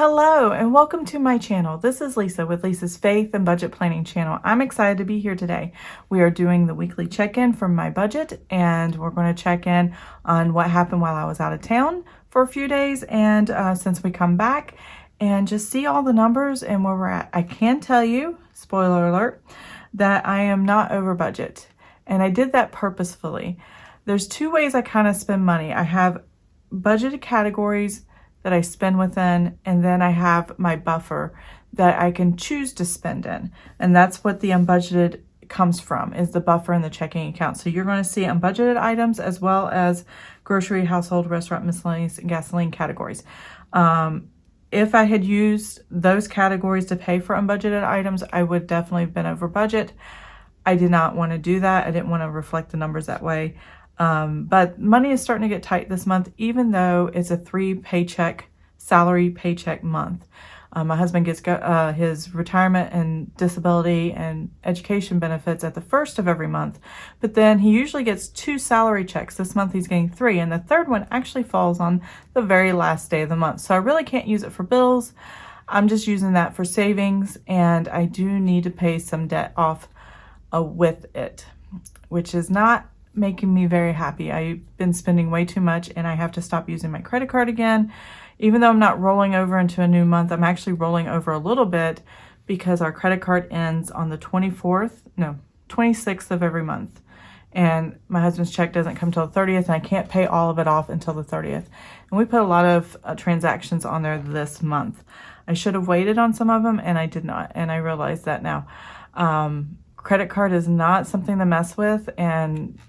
Hello and welcome to my channel. This is Lisa with Lisa's Faith and Budget Planning channel. I'm excited to be here today. We are doing the weekly check-in from my budget, and we're going to check in on what happened while I was out of town for a few days and since we come back, and just see all the numbers and where we're at. I can tell you, spoiler alert, that I am not over budget, and I did that purposefully. There's two ways I kind of spend money. I have budgeted categories that I spend within, and then I have my buffer that I can choose to spend in. And that's what the unbudgeted comes from, is the buffer in the checking account. So you're going to see unbudgeted items as well as grocery, household, restaurant, miscellaneous, and gasoline categories. If I had used those categories to pay for unbudgeted items, I would definitely have been over budget. I did not want to do that. I didn't want to reflect the numbers that way. But money is starting to get tight this month, even though it's a 3 paycheck, salary paycheck month. My husband gets his retirement and disability and education benefits at the first of every month, but then he usually gets 2 salary checks. This month he's getting 3, and the third one actually falls on the very last day of the month. So I really can't use it for bills. I'm just using that for savings, and I do need to pay some debt off with it, which is not making me very happy. I've been spending way too much, and I have to stop using my credit card again. Even though I'm not rolling over into a new month, I'm actually rolling over a little bit because our credit card ends on the 26th of every month. And my husband's check doesn't come till the 30th, and I can't pay all of it off until the 30th. And we put a lot of transactions on there this month. I should have waited on some of them, and I did not. And I realize that now. Credit card is not something to mess with, and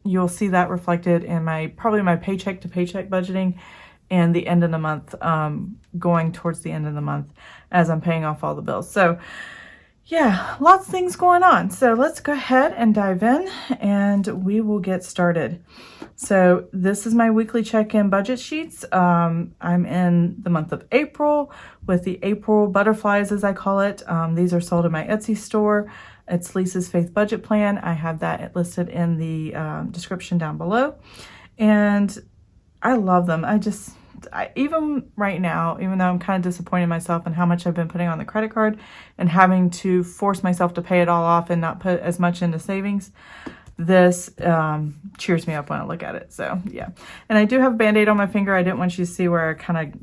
you'll see that reflected in probably my paycheck to paycheck budgeting and the end of the month, going towards the end of the month as I'm paying off all the bills. So yeah, lots of things going on. So let's go ahead and dive in, and we will get started. So this is my weekly check-in budget sheets. I'm in the month of April with the April butterflies, as I call it. These are sold in my Etsy store. It's Lisa's Faith Budget Plan. I have that listed in the description down below. And I love them. Even right now, even though I'm kind of disappointed in myself and how much I've been putting on the credit card and having to force myself to pay it all off and not put as much into savings, this cheers me up when I look at it. So yeah. And I do have a Band-Aid on my finger. I didn't want you to see where I kind of,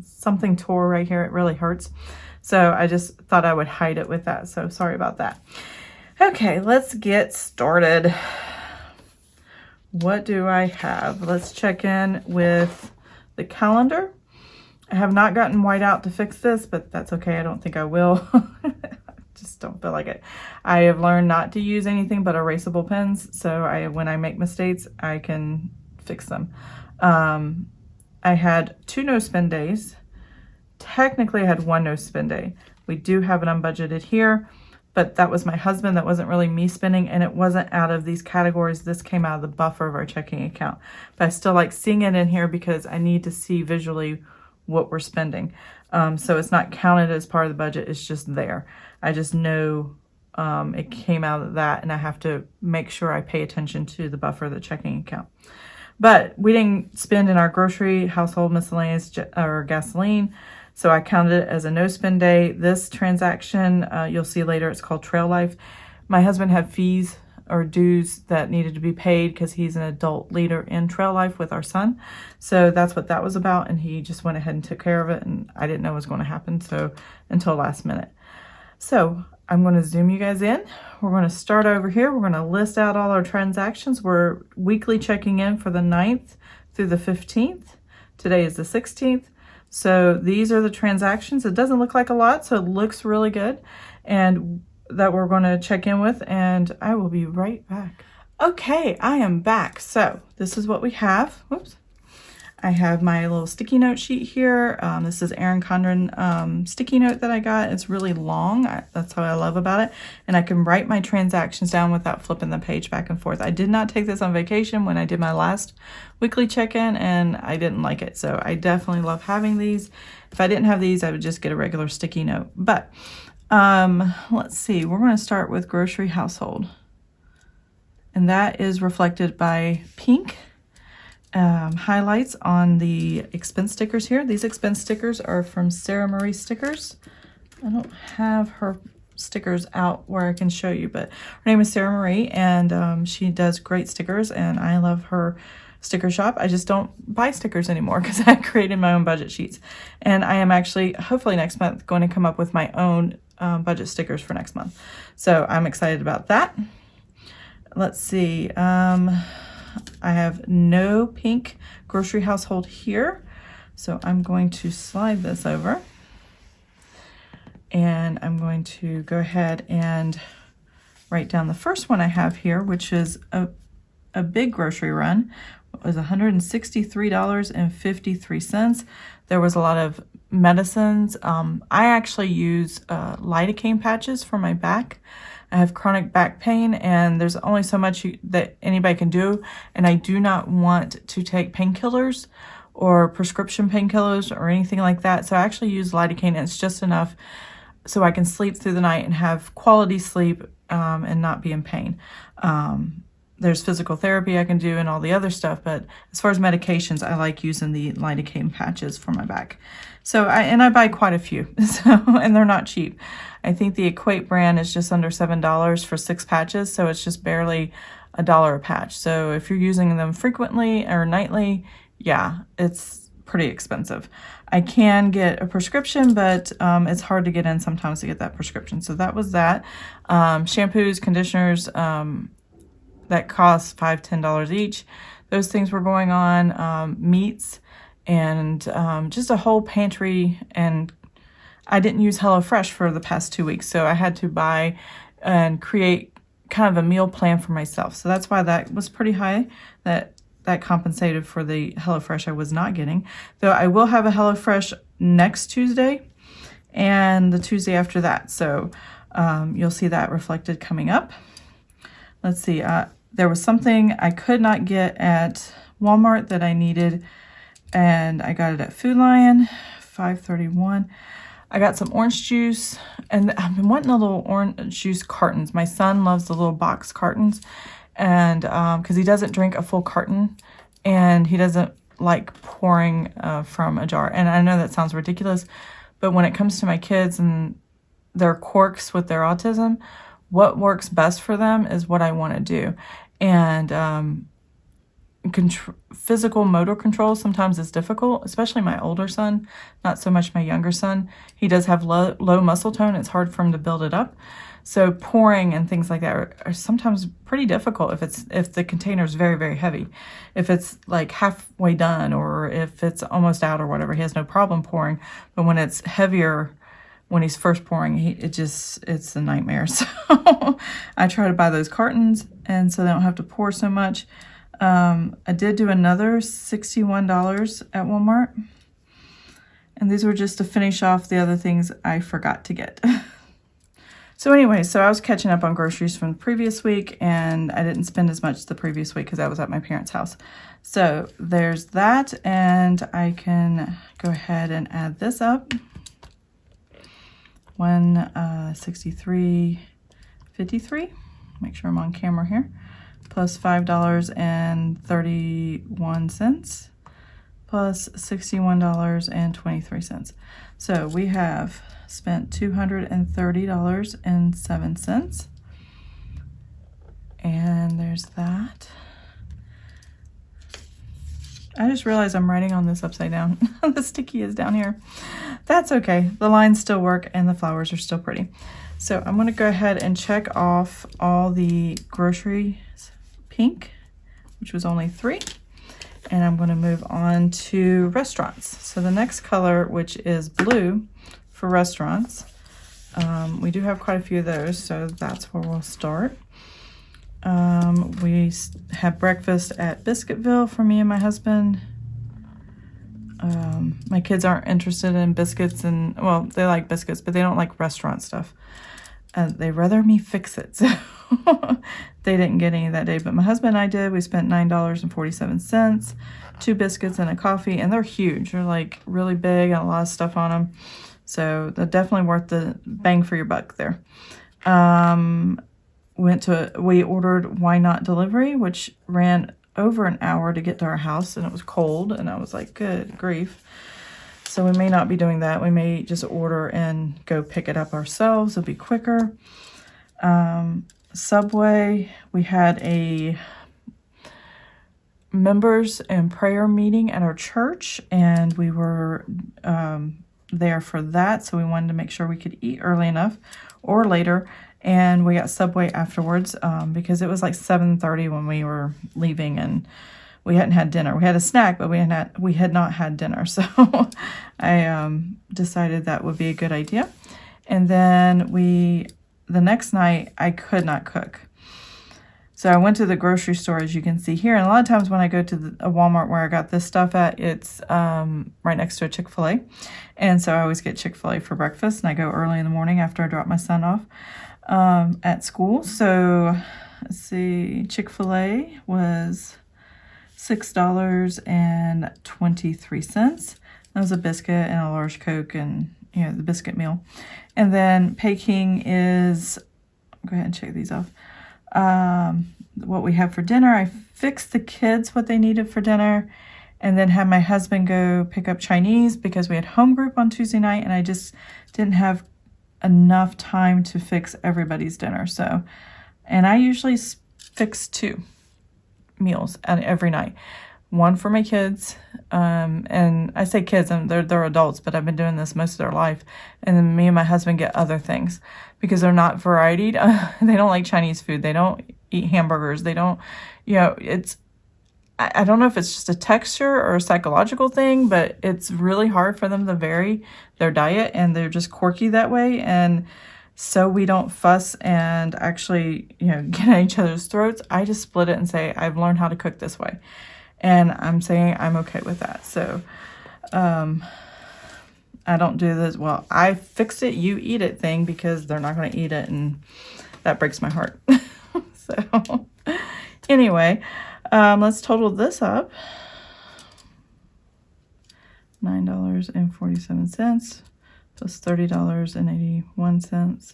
something tore right here. It really hurts. So I just thought I would hide it with that. So sorry about that. Okay, let's get started. What do I have? Let's check in with the calendar. I have not gotten white out to fix this, but that's okay. I don't think I will. I just don't feel like it. I have learned not to use anything but erasable pens. So when I make mistakes, I can fix them. I had 2 no-spend days. Technically, I had 1 no-spend day. We do have it unbudgeted here, but that was my husband. That wasn't really me spending, and it wasn't out of these categories. This came out of the buffer of our checking account. But I still like seeing it in here because I need to see visually what we're spending. So it's not counted as part of the budget. It's just there. I just know it came out of that, and I have to make sure I pay attention to the buffer of the checking account. But we didn't spend in our grocery, household, miscellaneous, or gasoline. So I counted it as a no-spend day. This transaction, you'll see later, it's called Trail Life. My husband had fees or dues that needed to be paid because he's an adult leader in Trail Life with our son. So that's what that was about, and he just went ahead and took care of it, and I didn't know what was going to happen until last minute. So I'm going to zoom you guys in. We're going to start over here. We're going to list out all our transactions. We're weekly checking in for the 9th through the 15th. Today is the 16th. So these are the transactions. It doesn't look like a lot, so it looks really good, and that we're going to check in with, and I will be right back. Okay, I am back. So this is what we have. Whoops. I have my little sticky note sheet here. This is Erin Condren sticky note that I got. It's really long. That's what I love about it. And I can write my transactions down without flipping the page back and forth. I did not take this on vacation when I did my last weekly check-in, and I didn't like it. So I definitely love having these. If I didn't have these, I would just get a regular sticky note. But let's see. We're going to start with grocery household. And that is reflected by pink. highlights on the expense stickers here. These expense stickers are from Sarah Marie Stickers. I don't have her stickers out where I can show you, but her name is Sarah Marie, and she does great stickers, and I love her sticker shop. I just don't buy stickers anymore because I created my own budget sheets, and I am actually, hopefully next month, going to come up with my own budget stickers for next month. So I'm excited about that. Let's see. I have no pink grocery household here, so I'm going to slide this over, and I'm going to go ahead and write down the first one I have here, which is a big grocery run. It was $163.53. There was a lot of medicines. I actually use lidocaine patches for my back. I have chronic back pain, and there's only so much that anybody can do, and I do not want to take painkillers or prescription painkillers or anything like that. So I actually use lidocaine, and it's just enough so I can sleep through the night and have quality sleep and not be in pain. There's physical therapy I can do and all the other stuff, but as far as medications, I like using the lidocaine patches for my back. So I buy quite a few, and they're not cheap. I think the Equate brand is just under $7 for 6 patches, so it's just barely $1 a patch. So if you're using them frequently or nightly, yeah, it's pretty expensive. I can get a prescription, but it's hard to get in sometimes to get that prescription. So that was that. Shampoos, conditioners, that cost $5, $10 each. Those things were going on. Meats, and just a whole pantry. And I didn't use HelloFresh for the past 2 weeks, so I had to buy and create kind of a meal plan for myself. So that's why that was pretty high. That compensated for the HelloFresh I was not getting. Though I will have a HelloFresh next Tuesday and the Tuesday after that. So you'll see that reflected coming up. Let's see. There was something I could not get at Walmart that I needed, and I got it at Food Lion, $5.31. I got some orange juice, and I've been wanting the little orange juice cartons. My son loves the little box cartons, and because he doesn't drink a full carton, and he doesn't like pouring from a jar. And I know that sounds ridiculous, but when it comes to my kids and their quirks with their autism, what works best for them is what I want to do. And physical motor control sometimes is difficult, especially my older son, not so much my younger son. He does have low muscle tone. It's hard for him to build it up. So pouring and things like that are sometimes pretty difficult if the container is very, very heavy. If it's like halfway done, or if it's almost out or whatever, he has no problem pouring. But when it's heavier, when he's first pouring, it's a nightmare. So I try to buy those cartons, and so they don't have to pour so much. I did do another $61 at Walmart, and these were just to finish off the other things I forgot to get. So anyway, so I was catching up on groceries from the previous week, and I didn't spend as much the previous week because I was at my parents' house. So there's that, and I can go ahead and add this up. $163.53. Make sure I'm on camera here. Plus $5.31 plus $61.23. So we have spent $230.07. And there's that. I just realized I'm writing on this upside down. The sticky is down here. That's okay. The lines still work and the flowers are still pretty. So I'm going to go ahead and check off all the groceries pink, which was only 3. And I'm going to move on to restaurants. So the next color, which is blue for restaurants, we do have quite a few of those, so that's where we'll start. We have breakfast at Biscuitville for me and my husband. My kids aren't interested in biscuits, and well, they like biscuits, but they don't like restaurant stuff. They'd rather me fix it, so they didn't get any that day. But my husband and I did. We spent $9.47, 2 biscuits and a coffee, and they're huge. They're like really big and a lot of stuff on them. So they're definitely worth the bang for your buck there. We ordered Why Not Delivery, which ran over an hour to get to our house, and it was cold, and I was like, good grief. So we may not be doing that. We may just order and go pick it up ourselves. It'll be quicker. Subway, we had a members and prayer meeting at our church, and we were there for that, so we wanted to make sure we could eat early enough or later, and we got Subway afterwards because it was like 7:30 when we were leaving, and we hadn't had dinner. We had a snack, but we had not had dinner, so I decided that would be a good idea. And then the next night, I could not cook. So I went to the grocery store, as you can see here. And a lot of times when I go to a Walmart where I got this stuff at, it's right next to a Chick-fil-A. And so I always get Chick-fil-A for breakfast. And I go early in the morning after I drop my son off at school. So let's see, Chick-fil-A was $6.23. That was a biscuit and a large Coke and, the biscuit meal. And then Peking is, go ahead and check these off. What we have for dinner. I fixed the kids what they needed for dinner, and then had my husband go pick up Chinese because we had home group on Tuesday night, and I just didn't have enough time to fix everybody's dinner. So, and I usually fix 2 meals every night. One for my kids, and I say kids, and they're adults, but I've been doing this most of their life. And then me and my husband get other things because they're not variety. They don't like Chinese food. They don't eat hamburgers. They don't, I don't know if it's just a texture or a psychological thing, but it's really hard for them to vary their diet, and they're just quirky that way. And so we don't fuss and actually, get at each other's throats. I just split it and say, I've learned how to cook this way. And I'm saying I'm okay with that. So I don't do this, well, I fixed it, you eat it thing, because they're not going to eat it, and that breaks my heart. So anyway, let's total this up. $9.47 plus $30.81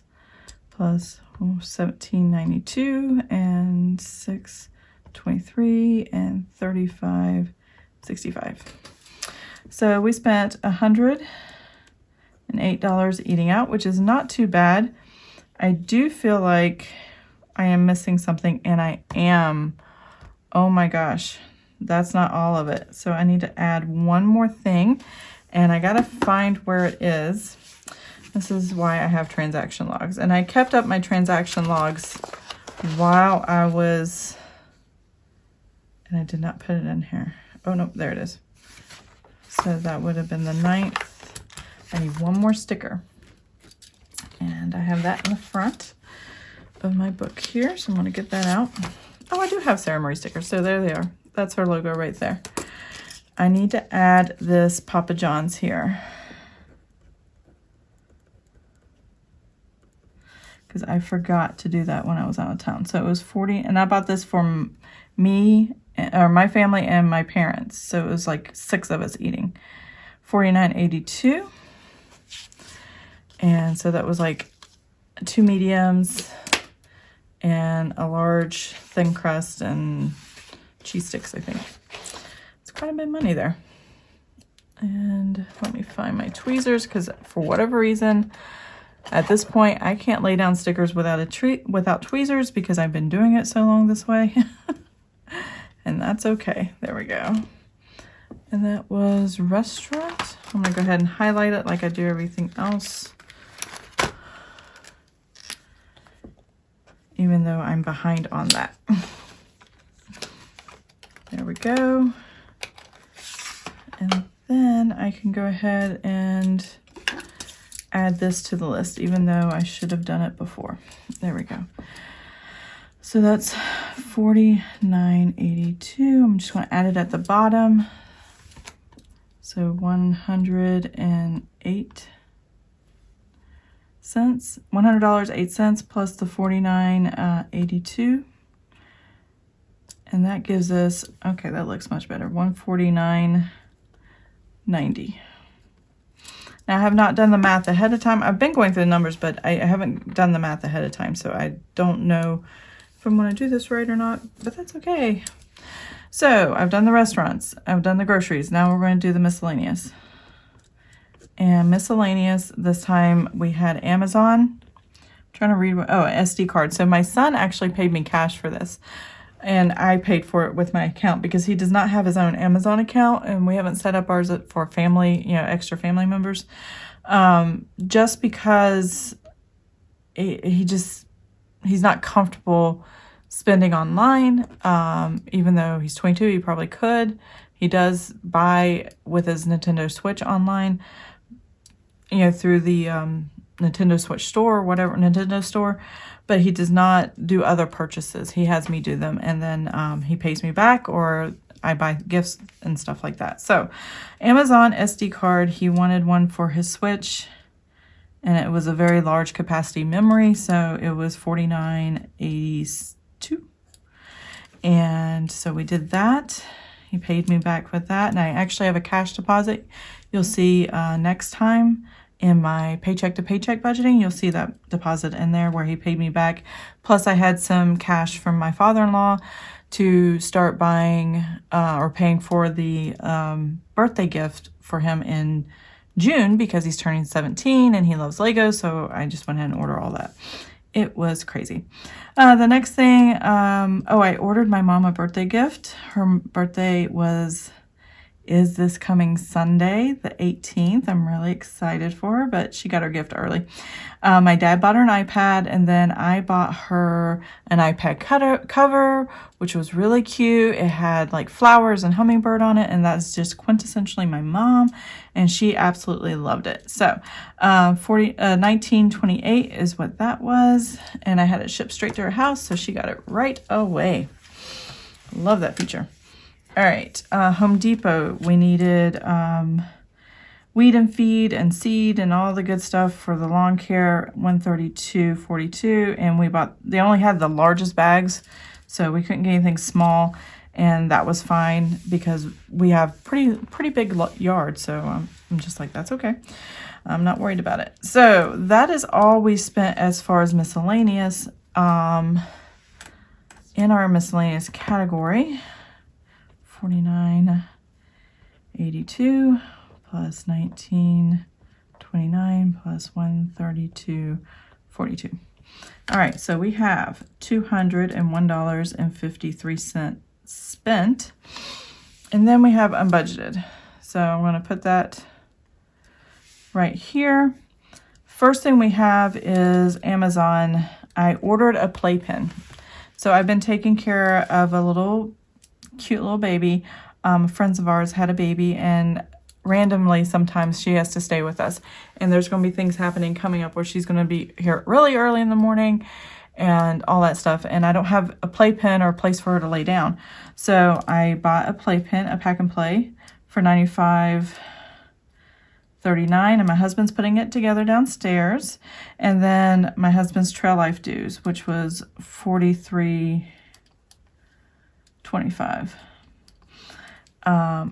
plus $17.92 and $6.23 and $35.65. So we spent $108 eating out, which is not too bad. I do feel like I am missing something, and I am. Oh my gosh, that's not all of it. So I need to add one more thing, and I gotta find where it is. This is why I have transaction logs, and I kept up my transaction logs while I was, and I did not put it in here. Oh no, there it is. So that would have been the 9th. I need one more sticker, and I have that in the front of my book here, so I'm going to get that out. Oh, I do have Sarah Marie stickers, so there they are. That's her logo right there. I need to add this Papa John's here, because I forgot to do that when I was out of town. So it was 40, and I bought this for me, or my family and my parents. So it was like 6 of us eating. $49.82. And so that was like 2 mediums and a large thin crust and cheese sticks, I think. It's quite a bit of money there. And let me find my tweezers, because for whatever reason, at this point, I can't lay down stickers without tweezers, because I've been doing it so long this way. And that's okay. There we go. And that was restaurant. I'm going to go ahead and highlight it like I do everything else, even though I'm behind on that. There we go. And then I can go ahead and add this to the list, even though I should have done it before. There we go. So that's $49.82. I'm just going to add it at the bottom. So $108.08 plus the $49.82. And that gives us, okay, that looks much better, $149.90. Now, I have not done the math ahead of time. I've been going through the numbers, but I haven't done the math ahead of time, so I don't know if I'm going to do this right or not, but that's okay. So I've done the restaurants. I've done the groceries. Now we're going to do the miscellaneous. And miscellaneous, this time we had Amazon. I'm trying to read, SD card. So my son actually paid me cash for this. And I paid for it with my account because he does not have his own Amazon account, and we haven't set up ours for family, extra family members. Just because he's not comfortable spending online. Even though he's 22, he probably could. He does buy with his Nintendo Switch online, through the Nintendo Switch store, whatever, Nintendo store, but he does not do other purchases. He has me do them, and then he pays me back, or I buy gifts and stuff like that. So Amazon SD card, he wanted one for his Switch, and it was a very large capacity memory, so it was $49.82. And so we did that. He paid me back with that, and I actually have a cash deposit. You'll see next time in my paycheck to paycheck budgeting, you'll see that deposit in there where he paid me back. Plus I had some cash from my father-in-law to start buying or paying for the birthday gift for him in June because he's turning 17 and he loves Legos. So I just went ahead and ordered all that. It was crazy. The next thing, I ordered my mom a birthday gift. Her birthday is this coming Sunday, the 18th. I'm really excited for her, but she got her gift early. My dad bought her an iPad, and then I bought her an iPad cover, which was really cute. It had like flowers and hummingbird on it, and that's just quintessentially my mom, and she absolutely loved it. So $19.28 is what that was, and I had it shipped straight to her house, so she got it right away. Love that feature. All right, Home Depot, we needed weed and feed and seed and all the good stuff for the lawn care, $132.42, and they only had the largest bags, so we couldn't get anything small, and that was fine because we have pretty big yard, so I'm just like, that's okay. I'm not worried about it. So that is all we spent as far as miscellaneous. In our miscellaneous category, $49.82 plus $19.29 plus $132.42. All right, so we have $201.53 spent, and then we have unbudgeted. So I'm going to put that right here. First thing we have is Amazon. I ordered a playpen. So I've been taking care of a cute little baby. Friends of ours had a baby, and randomly sometimes she has to stay with us, and there's going to be things happening coming up where she's going to be here really early in the morning and all that stuff, and I don't have a playpen or a place for her to lay down. So I bought a playpen, a pack and play, for $95.39, and my husband's putting it together downstairs, and then my husband's Trail Life dues, which was $43.25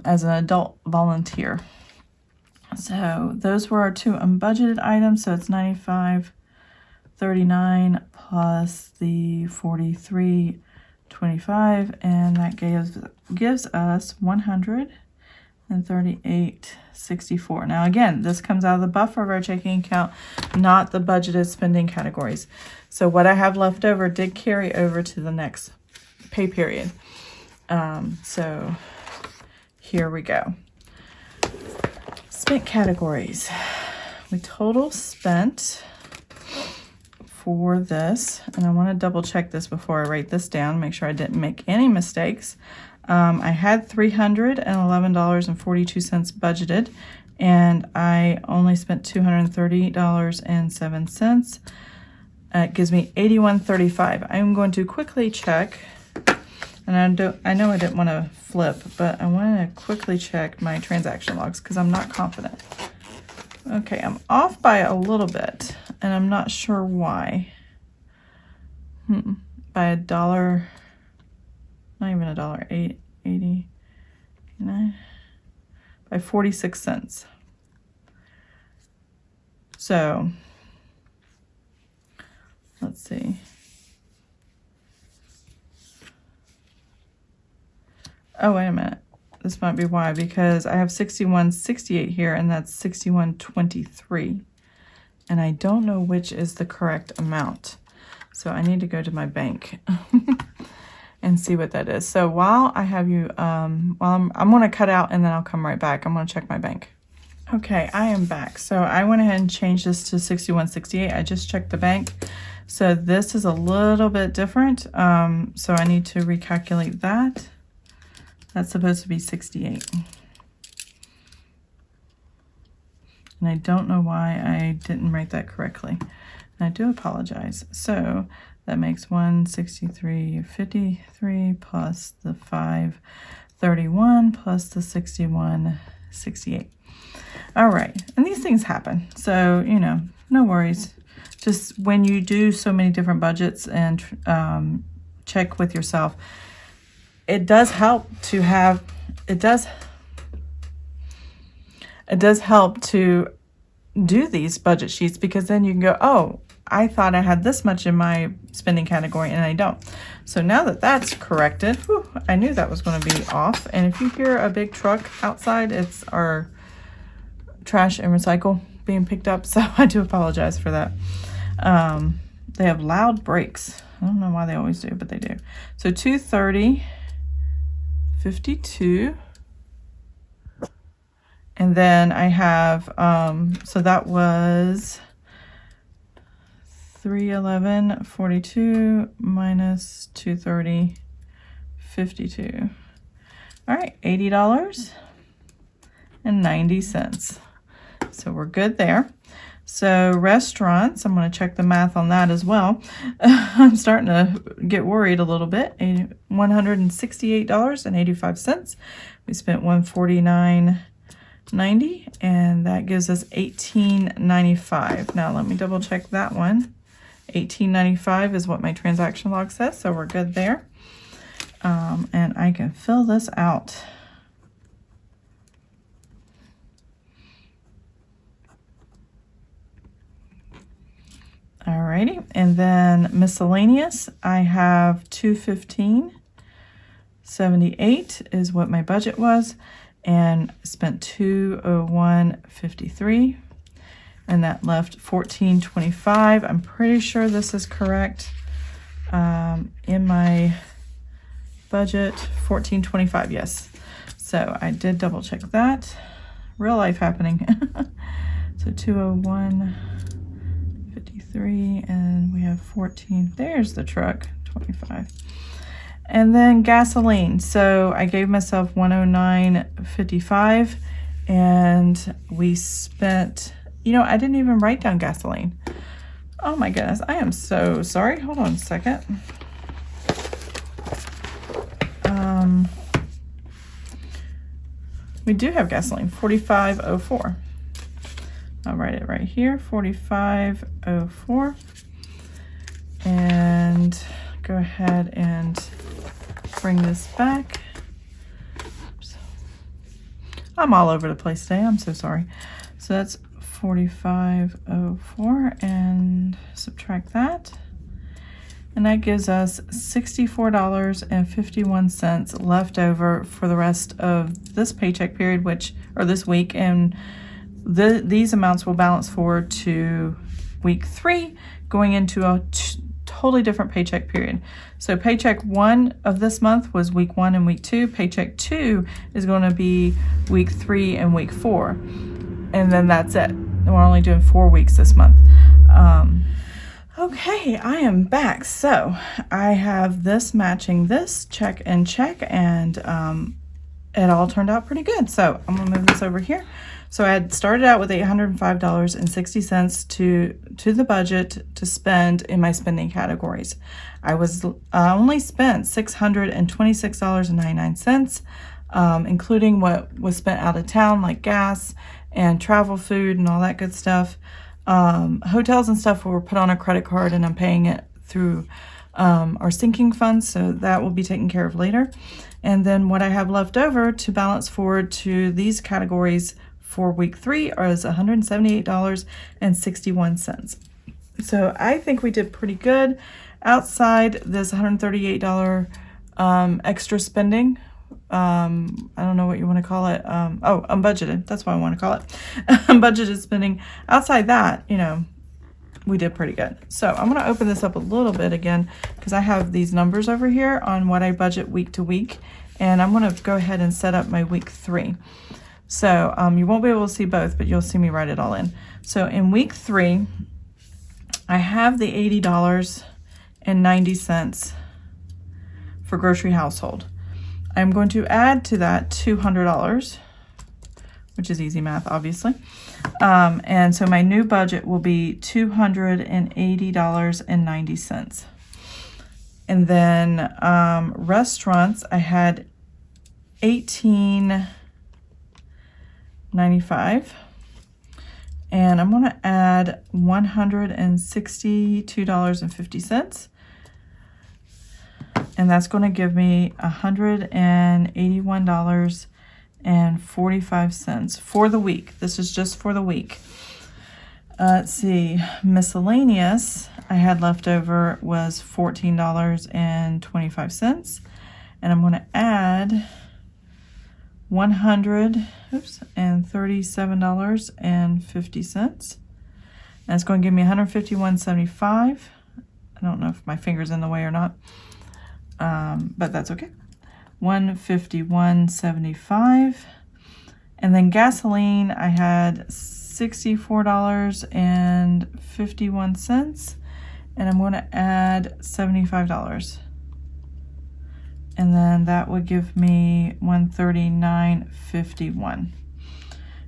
as an adult volunteer. So those were our two unbudgeted items. So it's $95.39 plus the $43.25, and that gives us $138.64. Now again, this comes out of the buffer of our checking account, not the budgeted spending categories. So what I have left over did carry over to the next pay period. So here we go. Spent categories. We total spent for this, and I want to double check this before I write this down, make sure I didn't make any mistakes. I had $311.42 budgeted, and I only spent $230.07. It gives me $81.35. I'm going to quickly check. And I know I didn't want to flip, but I want to quickly check my transaction logs because I'm not confident. Okay, I'm off by a little bit, and I'm not sure why. By a dollar, not even a dollar, 8.89, by 46 cents. So let's see. Oh, wait a minute. This might be why, because I have 6168 here, and that's 6123. And I don't know which is the correct amount. So I need to go to my bank and see what that is. So while I have you, I'm going to cut out and then I'll come right back. I'm going to check my bank. Okay, I am back. So I went ahead and changed this to 6168. I just checked the bank. So this is a little bit different. So I need to recalculate that. That's supposed to be 68. And I don't know why I didn't write that correctly. And I do apologize. So that makes 163.53 plus the 531 plus the 61.68. All right, and these things happen. So, you know, no worries. Just when you do so many different budgets and check with yourself, it does help to have, it does help to do these budget sheets, because then you can go, oh, I thought I had this much in my spending category and I don't. So now that that's corrected, whew, I knew that was going to be off. And if you hear a big truck outside, it's our trash and recycle being picked up. So I do apologize for that. They have loud brakes. I don't know why they always do, but they do. So 230.52. And then I have, so that was 311.42 minus 230.52. All right, $80.90. So we're good there. So restaurants, I'm going to check the math on that as well. I'm starting to get worried a little bit. $168.85. We spent $149.90, and that gives us $18.95. Now let me double check that one. $18.95 is what my transaction log says, so we're good there. And I can fill this out. Alrighty, and then miscellaneous, I have $215.78 is what my budget was, and spent $201.53, and that left $14.25. I'm pretty sure this is correct. In my budget, $14.25, yes. So I did double check that. Real life happening. So 201.53, and we have 14. There's the truck, 25. And then gasoline. So I gave myself 109.55, and we spent, you know, I didn't even write down gasoline. Oh my goodness, I am so sorry. Hold on a second. We do have gasoline, 45.04. I'll write it right here, 45.04. And go ahead and bring this back. Oops. I'm all over the place today. I'm so sorry. So that's 45.04, and subtract that. And that gives us $64.51 left over for the rest of this paycheck period, or this week. And these amounts will balance forward to week 3, going into a totally different paycheck period. So paycheck 1 of this month was week 1 and week 2. Paycheck 2 is going to be week 3 and week 4. And then that's it. We're only doing 4 weeks this month. Okay, I am back. So I have this matching this, check and check, and it all turned out pretty good. So I'm gonna move this over here. So I had started out with $805.60 to the budget to spend in my spending categories. I only spent $626.99, including what was spent out of town, like gas and travel, food, and all that good stuff. Hotels and stuff were put on a credit card, and I'm paying it through our sinking funds, so that will be taken care of later. And then what I have left over to balance forward to these categories for week 3 is $178.61. So I think we did pretty good outside this $138 extra spending I don't know what you want to call it. Oh, unbudgeted. That's what I want to call it. Unbudgeted spending. Outside that, you know, we did pretty good. So I'm going to open this up a little bit again because I have these numbers over here on what I budget week to week. And I'm going to go ahead and set up my week 3. So you won't be able to see both, but you'll see me write it all in. So in week 3, I have the $80.90 for grocery household. I'm going to add to that $200, which is easy math, obviously. And so my new budget will be $280.90. And then restaurants, I had $18.95. And I'm going to add $162.50. And that's going to give me $181.45 for the week. This is just for the week. Let's see, miscellaneous I had left over was $14.25. And I'm going to add $137.50. And it's going to give me $151.75. I don't know if my finger's in the way or not. But that's okay. $151.75. And then gasoline, I had $64.51. And I'm going to add $75. And then that would give me $139.51.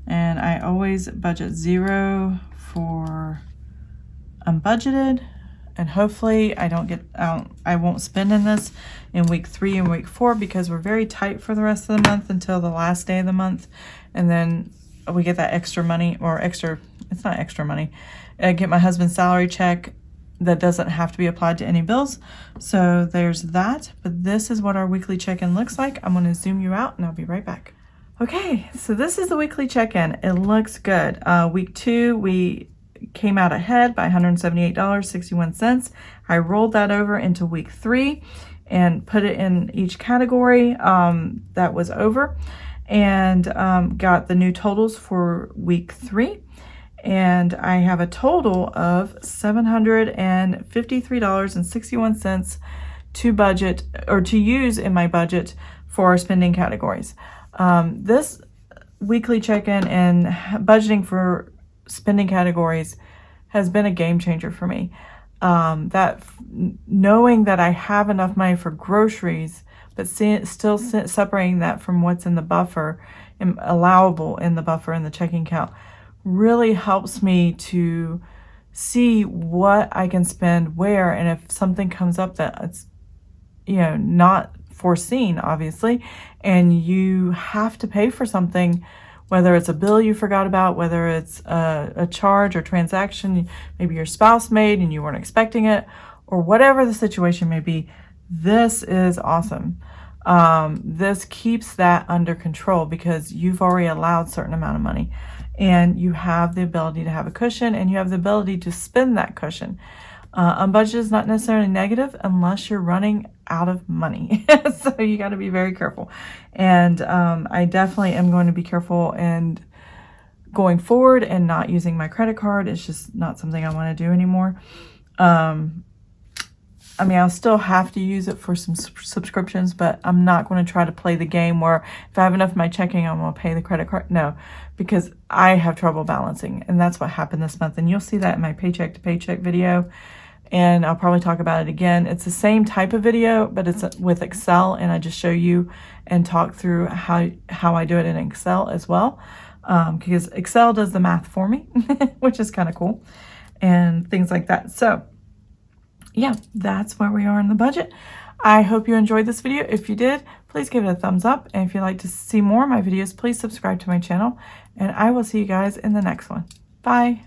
And I always budget 0 for unbudgeted. And hopefully I won't spend in this in week 3 and week 4 because we're very tight for the rest of the month until the last day of the month. And then we get that extra money, or extra, it's not extra money. I get my husband's salary check that doesn't have to be applied to any bills. So there's that. But this is what our weekly check-in looks like. I'm going to zoom you out and I'll be right back. Okay, so this is the weekly check-in. It looks good. Week 2, we came out ahead by $178.61. I rolled that over into week 3 and put it in each category that was over, and got the new totals for week 3. And I have a total of $753.61 to budget, or to use in my budget for our spending categories. This weekly check-in and budgeting for spending categories has been a game changer for me. Knowing that I have enough money for groceries, but still separating that from what's in the buffer, and allowable in the buffer in the checking account, really helps me to see what I can spend where, and if something comes up that it's, you know, not foreseen, obviously, and you have to pay for something, whether it's a bill you forgot about, whether it's a charge or transaction maybe your spouse made and you weren't expecting it, or whatever the situation may be, this is awesome. This keeps that under control because you've already allowed a certain amount of money, and you have the ability to have a cushion, and you have the ability to spend that cushion. Unbudgeted is not necessarily negative unless you're running out of money. So you got to be very careful. And I definitely am going to be careful and going forward and not using my credit card. It's just not something I want to do anymore. I mean, I'll still have to use it for some subscriptions, but I'm not going to try to play the game where if I have enough in my checking, I'm going to pay the credit card. No, because I have trouble balancing, and that's what happened this month. And you'll see that in my Paycheck to Paycheck video, and I'll probably talk about it again. It's the same type of video, but it's with Excel, and I just show you and talk through how I do it in Excel as well, because Excel does the math for me, which is kind of cool, and things like that. So yeah, that's where we are in the budget. I hope you enjoyed this video. If you did, please give it a thumbs up. And if you'd like to see more of my videos, please subscribe to my channel. And I will see you guys in the next one. Bye.